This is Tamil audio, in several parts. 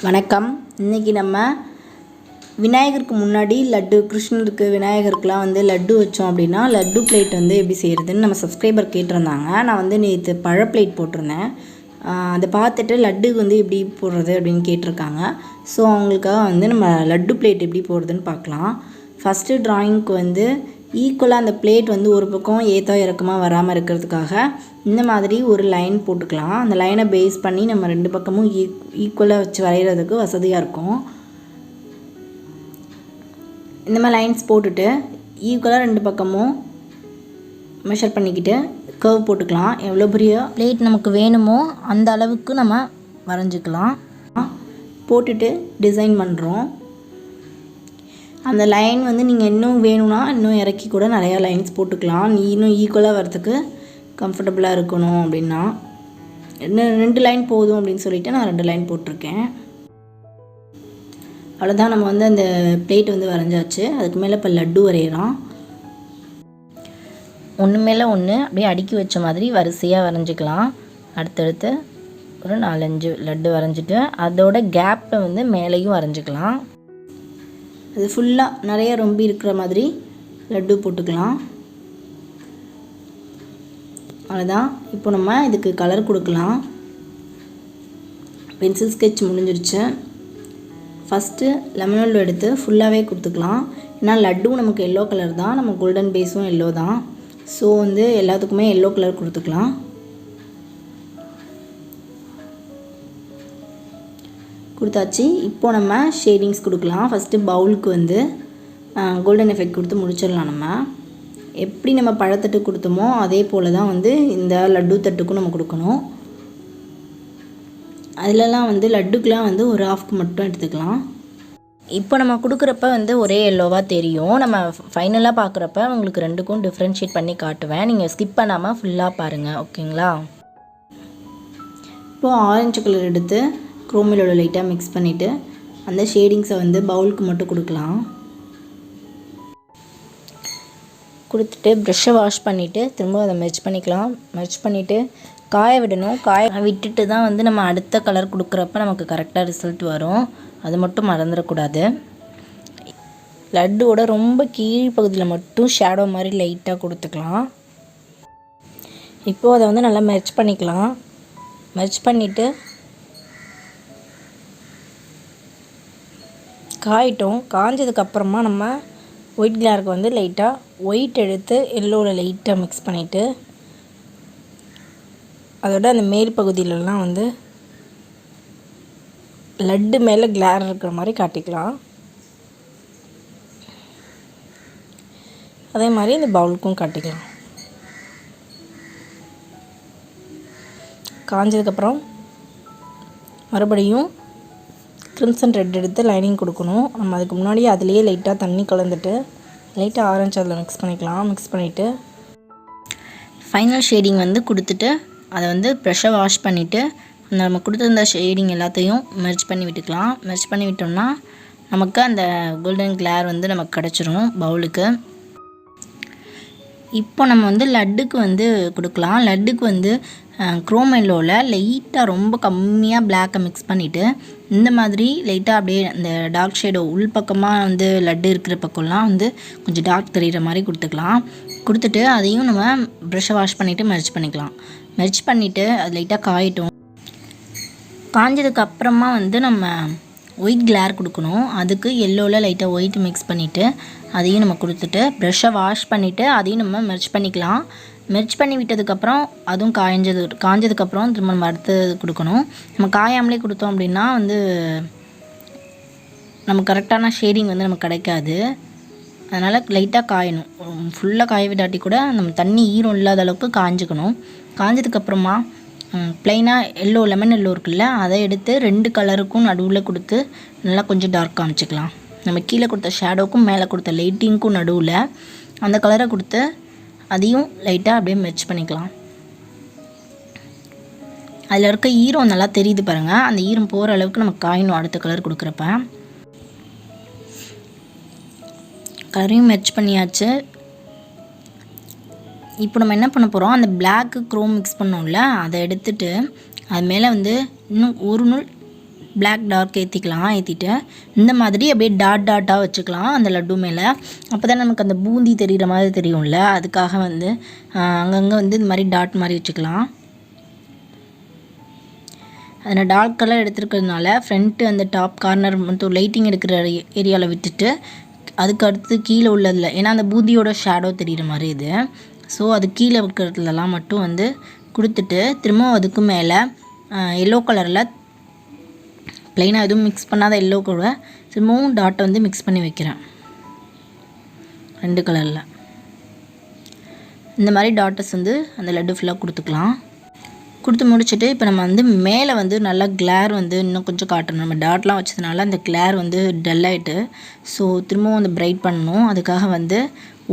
வணக்கம். இன்றைக்கி நம்ம விநாயகருக்கு முன்னாடி லட்டு, கிருஷ்ணருக்கு விநாயகருக்குலாம் வந்து லட்டு வச்சோம் அப்படின்னா லட்டு பிளேட் வந்து எப்படி செய்கிறதுன்னு நம்ம சப்ஸ்கிரைபர் கேட்டிருந்தாங்க. நான் வந்து நேற்று பழ பிளேட் போட்டிருந்தேன். அதை பார்த்துட்டு லட்டு வந்து எப்படி போடுறது அப்படின்னு கேட்டிருக்காங்க. ஸோ அவங்களுக்காக வந்து நம்ம லட்டு பிளேட் எப்படி போடுறதுன்னு பார்க்கலாம். ஃபஸ்ட்டு ட்ராயிங்க்கு வந்து ஈக்குவலாக அந்த பிளேட் வந்து ஒரு பக்கம் ஏற்றா இறக்கமாக வராமல் இருக்கிறதுக்காக இந்த மாதிரி ஒரு லைன் போட்டுக்கலாம். அந்த லைனை பேஸ் பண்ணி நம்ம ரெண்டு பக்கமும் ஈக்குவலாக வச்சு வரைகிறதுக்கு வசதியாக இருக்கும். இந்த மாதிரி லைன்ஸ் போட்டுட்டு ஈக்குவலாக ரெண்டு பக்கமும் மெஷர் பண்ணிக்கிட்டு கர்வ் போட்டுக்கலாம். எவ்வளோ பெரிய பிளேட் நமக்கு வேணுமோ அந்த அளவுக்கு நம்ம வரைஞ்சிக்கலாம். போட்டுட்டு டிசைன் பண்ணுறோம். அந்த லைன் வந்து நீங்கள் இன்னும் வேணும்னா இன்னும் இறக்கி கூட நிறையா லைன்ஸ் போட்டுக்கலாம். இன்னும் ஈக்குவலாக வரத்துக்கு கம்ஃபர்டபுளாக இருக்கணும் அப்படின்னா இன்னும் 2 லைன் போதும் அப்படின்னு சொல்லிவிட்டு நான் 2 லைன் போட்டிருக்கேன். அவ்வளோதான், நம்ம வந்து அந்த பிளேட் வந்து வரைஞ்சாச்சு. அதுக்கு மேலே இப்போ லட்டு வரையலாம். ஒன்று மேலே ஒன்று அப்படியே அடுக்கி வச்ச மாதிரி வரிசையாக வரைஞ்சிக்கலாம். அடுத்தடுத்து ஒரு 4-5 லட்டு வரைஞ்சிட்டு அதோட கேப்பை வந்து மேலேயும் வரைஞ்சிக்கலாம். அது ஃபுல்லாக நிறைய ரொம்பி இருக்கிற மாதிரி லட்டு போட்டுக்கலாம். அவ்வளோதான். இப்போ நம்ம இதுக்கு கலர் கொடுக்கலாம். பென்சில் ஸ்கெட்ச் முடிஞ்சிருச்சு. ஃபஸ்ட்டு லெமன் எடுத்து ஃபுல்லாகவே கொடுத்துக்கலாம். ஏன்னா லட்டும் நமக்கு எல்லோ கலர் தான், நம்ம கோல்டன் பேஸும் எல்லோ தான். ஸோ வந்து எல்லாத்துக்குமே எல்லோ கலர் கொடுத்துக்கலாம். கொடுத்தாச்சு. இப்போது நம்ம ஷேடிங்ஸ் கொடுக்கலாம். ஃபஸ்ட்டு பவுலுக்கு வந்து கோல்டன் எஃபெக்ட் கொடுத்து முடிச்சிடலாம். நம்ம எப்படி நம்ம பழத்தட்டு கொடுத்தோமோ அதே போல் தான் வந்து இந்த லட்டு தட்டுக்கும் நம்ம கொடுக்கணும். அதிலலாம் வந்து லட்டுக்கெலாம் வந்து ஒரு ஹாஃப்க்கு மட்டும் எடுத்துக்கலாம். இப்போ நம்ம கொடுக்குறப்ப வந்து ஒரே எல்லோவாக தெரியும். நம்ம ஃபைனலாக பார்க்குறப்ப உங்களுக்கு ரெண்டுக்கும் டிஃப்ரென்ஷியேட் பண்ணி காட்டுவேன். நீங்கள் ஸ்கிப் பண்ணாமல் ஃபுல்லாக பாருங்கள், ஓகேங்களா? இப்போது ஆரஞ்சு கலர் எடுத்து குரோமிலோட லைட்டாக மிக்ஸ் பண்ணிவிட்டு அந்த ஷேடிங்ஸை வந்து பவுலுக்கு மட்டும் கொடுக்கலாம். கொடுத்துட்டு ப்ரெஷ்ஷை வாஷ் பண்ணிவிட்டு திரும்ப அதை மெர்ஜ் பண்ணிக்கலாம். மெர்ஜ் பண்ணிவிட்டு காய விடணும். காய விட்டுட்டு தான் வந்து நம்ம அடுத்த கலர் கொடுக்குறப்ப நமக்கு கரெக்டாக ரிசல்ட் வரும். அது மட்டும் மறந்துடக்கூடாது. லட்டுவோட ரொம்ப கீழ்ப்பகுதியில் மட்டும் ஷேடோ மாதிரி லைட்டாக கொடுத்துக்கலாம். இப்போது அதை வந்து நல்லா மெர்ஜ் பண்ணிக்கலாம். மெர்ஜ் பண்ணிவிட்டு காயிட்டோம். காஞ்சதுக்கப்புறமா நம்ம ஒயிட் கிளாருக்கு வந்து லைட்டாக ஒயிட் எடுத்து எல்லோவில் லைட்டாக மிக்ஸ் பண்ணிவிட்டு அதோட அந்த மேல் பகுதியிலலாம் வந்து லட்டு மேலே கிளார் இருக்கிற மாதிரி காட்டிக்கலாம். அதே மாதிரி இந்த பவுலுக்கும் காட்டிக்கலாம். காஞ்சதுக்கப்புறம் மறுபடியும் கிரிம்சன் ரெட் எடுத்து லைனிங் கொடுக்கணும். நம்ம அதுக்கு முன்னாடியே அதுலேயே லைட்டாக தண்ணி கலந்துட்டு லைட்டாக ஆரஞ்சு அதில் மிக்ஸ் பண்ணிக்கலாம். மிக்ஸ் பண்ணிவிட்டு ஃபைனல் ஷேடிங் வந்து கொடுத்துட்டு அதை வந்து ப்ரெஷ்ஷை வாஷ் பண்ணிவிட்டு நம்ம கொடுத்துருந்த ஷேடிங் எல்லாத்தையும் மெர்ஜ் பண்ணி விட்டுக்கலாம். மெர்ஜ் பண்ணி விட்டோம்னா நமக்கு அந்த கோல்டன் கிளார் வந்து நமக்கு கிடச்சிரும் பவுலுக்கு. இப்போ நம்ம வந்து லட்டுக்கு வந்து கொடுக்கலாம். லட்டுக்கு வந்து குரோம் எல்லோவில் லைட்டாக ரொம்ப கம்மியாக பிளாக்கை மிக்ஸ் பண்ணிவிட்டு இந்த மாதிரி லைட்டாக அப்படியே அந்த டார்க் ஷேடோ உள்பக்கமாக வந்து லட்டு இருக்கிற பக்கம்லாம் வந்து கொஞ்சம் டார்க் தெரிகிற மாதிரி கொடுத்துக்கலாம். கொடுத்துட்டு அதையும் நம்ம ப்ரெஷ்ஷை வாஷ் பண்ணிவிட்டு மெர்ஜ் பண்ணிக்கலாம். மெர்ஜ் பண்ணிவிட்டு அது லைட்டாக காயிட்டும். காஞ்சதுக்கு அப்புறமா வந்து நம்ம ஒயிட் கிளார் கொடுக்கணும். அதுக்கு எல்லோவில் லைட்டாக ஒயிட் மிக்ஸ் பண்ணிவிட்டு அதையும் நம்ம கொடுத்துட்டு ப்ரெஷ்ஷை வாஷ் பண்ணிவிட்டு அதையும் நம்ம மெர்ஜ் பண்ணிக்கலாம். மெர்ஜ் பண்ணி விட்டதுக்கப்புறம் அதுவும் காஞ்சதுக்கப்புறம் திரும்ப நம்ம அடுத்து கொடுக்கணும். நம்ம காயாமலே கொடுத்தோம் அப்படின்னா வந்து நம்ம கரெக்டான ஷேடிங் வந்து நமக்கு கிடைக்காது. அதனால் லைட்டாக காயணும். ஃபுல்லாக காய விடாட்டி கூட நம்ம தண்ணி ஈரம் இல்லாத அளவுக்கு காஞ்சிக்கணும். காஞ்சதுக்கப்புறமா ப்ளைனாக லெமன் எல்லோ இருக்குல்ல, அதை எடுத்து 2 கலருக்கும் நடுவில் கொடுத்து நல்லா கொஞ்சம் டார்க் காமிச்சிக்கலாம். நம்ம கீழே கொடுத்த ஷேடோக்கும் மேலே கொடுத்த லைட்டிங்க்கும் நடுவில் அந்த கலரை கொடுத்து அதையும் லைட்டாக அப்படியே மெர்ஜ் பண்ணிக்கலாம். அதில் இருக்க ஈரம் நல்லா தெரியுது பாருங்கள். அந்த ஈரம் போகிற அளவுக்கு நம்ம காயணும். அடுத்த கலர் கொடுக்குறப்ப கலரையும் மெர்ஜ் பண்ணியாச்சு. இப்போ நம்ம என்ன பண்ண போகிறோம், அந்த பிளாக்கு குரோம் மிக்ஸ் பண்ணோம்ல அதை எடுத்துட்டு அது மேலே வந்து இன்னும் ஒரு நூல் பிளாக் டார்க் ஏற்றிக்கலாம். ஏற்றிட்டு இந்த மாதிரி அப்படியே டாட்டாக வச்சுக்கலாம் அந்த லட்டு மேலே. அப்போ தான் நமக்கு அந்த பூந்தி தெரிகிற மாதிரி தெரியும்ல, அதுக்காக வந்து அங்கங்கே வந்து இந்த மாதிரி டாட் மாதிரி வச்சுக்கலாம். அதில் டார்க் கலர் எடுத்துருக்கிறதுனால ஃப்ரண்ட்டு அந்த டாப் கார்னர் மட்டும் லைட்டிங் எடுக்கிற ஏரியாவில் விட்டுட்டு அதுக்கு அடுத்து கீழே உள்ளதில், ஏன்னா அந்த பூந்தியோட ஷேடோ தெரிகிற மாதிரி இது. ஸோ அது கீழே இருக்கிறதுலலாம் மட்டும் வந்து கொடுத்துட்டு திரும்பவும் அதுக்கு மேலே எல்லோ கலரில் ப்ளைனாக எதுவும் மிக்ஸ் பண்ணாத எல்லோ கூட திரும்பவும் டாட்டை வந்து மிக்ஸ் பண்ணி வைக்கிறேன் 2 கலரில். இந்த மாதிரி டாட்டஸ் வந்து அந்த லட்டு ஃபுல்லாக கொடுத்துக்கலாம். கொடுத்து முடிச்சுட்டு இப்போ நம்ம வந்து மேலே வந்து நல்லா கிளேர் வந்து இன்னும் கொஞ்சம் காட்டணும். நம்ம டாட்லாம் வச்சதுனால அந்த கிளேர் வந்து டல்லாகிட்டு, ஸோ திரும்பவும் வந்து பிரைட் பண்ணணும். அதுக்காக வந்து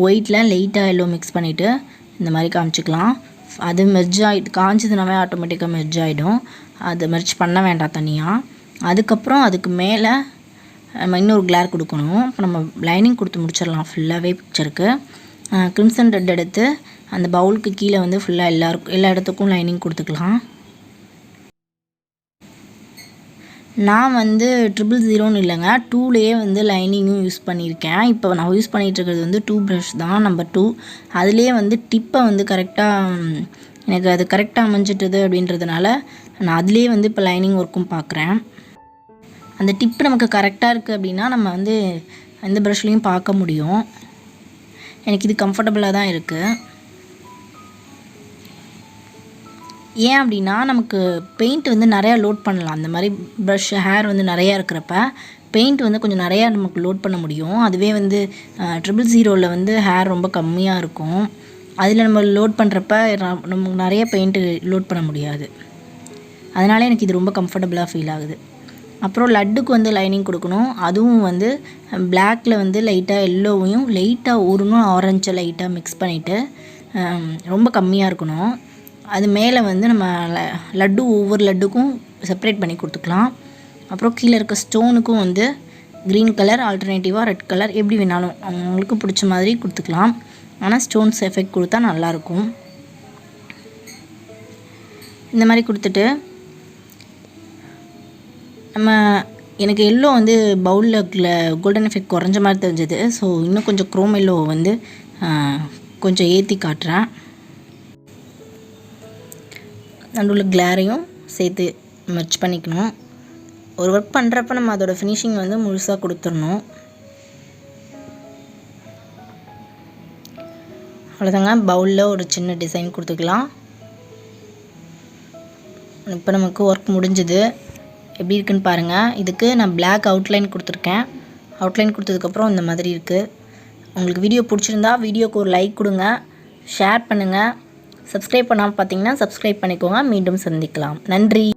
ஒயிட்டில் லைட்டாக எல்லோ மிக்ஸ் பண்ணிவிட்டு இந்த மாதிரி காமிச்சிக்கலாம். அது மெர்ஜ் ஆகிட்டு காய்ச்சதுனாவே ஆட்டோமேட்டிக்காக மெர்ஜ் ஆகிடும். அது மெர்ஜ் பண்ண வேண்டாம் தனியாக. அதுக்கப்புறம் அதுக்கு மேலே நம்ம இன்னொரு கிளேர் கொடுக்கணும். இப்போ நம்ம லைனிங் கொடுத்து முடிச்சிடலாம் ஃபுல்லாகவே பிக்சருக்கு. கிரிம்சன் ரெட் எடுத்து அந்த பவுலுக்கு கீழே வந்து ஃபுல்லாக எல்லா இடத்துக்கும் லைனிங் கொடுத்துக்கலாம். நான் வந்து 000 இல்லைங்க, 2லேயே வந்து லைனிங்கும் யூஸ் பண்ணியிருக்கேன். இப்போ நான் யூஸ் பண்ணிகிட்ருக்கிறது வந்து 2 ப்ரஷ் தான், நம்பர் 2. அதுலேயே வந்து டிப்பை வந்து கரெக்டாக எனக்கு அது கரெக்டாக அமைஞ்சிட்டுது அப்படின்றதுனால நான் அதுலேயே வந்து இப்போ லைனிங் ஒர்க்கும் பார்க்குறேன். அந்த டிப்பு நமக்கு கரெக்டாக இருக்குது அப்படின்னா நம்ம வந்து எந்த ப்ரஷ்லேயும் பார்க்க முடியும். எனக்கு இது கம்ஃபர்டபுளாக தான் இருக்குது. ஏன் அப்படின்னா நமக்கு பெயிண்ட் வந்து நிறையா லோட் பண்ணலாம். அந்த மாதிரி ப்ரஷ் ஹேர் வந்து நிறையா இருக்கிறப்ப பெயிண்ட் வந்து கொஞ்சம் நிறையா நமக்கு லோட் பண்ண முடியும். அதுவே வந்து 000ல் வந்து ஹேர் ரொம்ப கம்மியாக இருக்கும். அதில் நம்ம லோட் பண்ணுறப்ப நமக்கு நிறைய பெயிண்ட்டு லோட் பண்ண முடியாது. அதனால் எனக்கு இது ரொம்ப கம்ஃபர்டபுளாக ஃபீல் ஆகுது. அப்புறம் லட்டுக்கு வந்து லைனிங் கொடுக்கணும். அதுவும் வந்து பிளாக்கில் வந்து லைட்டாக எல்லோவையும் லைட்டாக ஒருனும் ஆரஞ்சை லைட்டாக மிக்ஸ் பண்ணிவிட்டு ரொம்ப கம்மியாக இருக்கணும். அது மேலே வந்து நம்ம லட்டு ஒவ்வொரு லட்டுக்கும் செப்பரேட் பண்ணி கொடுத்துக்கலாம். அப்புறம் கீழே இருக்க ஸ்டோனுக்கும் வந்து க்ரீன் கலர் ஆல்டர்னேட்டிவாக ரெட் கலர் எப்படி வேணாலும் அவங்களுக்கு பிடிச்ச மாதிரி கொடுத்துக்கலாம். ஆனால் ஸ்டோன்ஸ் எஃபெக்ட் கொடுத்தா நல்லாயிருக்கும். இந்த மாதிரி கொடுத்துட்டு நம்ம எனக்கு எல்லோ வந்து பவுலில் கோல்டன் எஃபெக்ட் குறைஞ்ச மாதிரி தெரிஞ்சது. ஸோ இன்னும் கொஞ்சம் க்ரோம் எல்லோ வந்து கொஞ்சம் ஏற்றி காட்டுறேன். நடுவில் கிளாரையும் சேர்த்து மெர்ஜ் பண்ணிக்கணும். ஒரு ஒர்க் பண்ணுறப்ப நம்ம அதோட ஃபினிஷிங் வந்து முழுசாக கொடுத்துடணும். அவ்வளோதாங்க, பவுலில் ஒரு சின்ன டிசைன் கொடுத்துக்கலாம். இப்போ நமக்கு ஒர்க் முடிஞ்சுது. எப்படி இருக்குன்னு பாருங்கள். இதுக்கு நான் பிளாக் அவுட்லைன் கொடுத்துருக்கேன். அவுட்லைன் கொடுத்ததுக்கப்புறம் இந்த மாதிரி இருக்குது. உங்களுக்கு வீடியோ பிடிச்சிருந்தா வீடியோக்கு ஒரு லைக் கொடுங்க, ஷேர் பண்ணுங்கள். சப்ஸ்கிரைப் பண்ணாமல் பார்த்தீங்கன்னா சப்ஸ்கிரைப் பண்ணிக்கோங்க. மீண்டும் சந்திக்கலாம். நன்றி.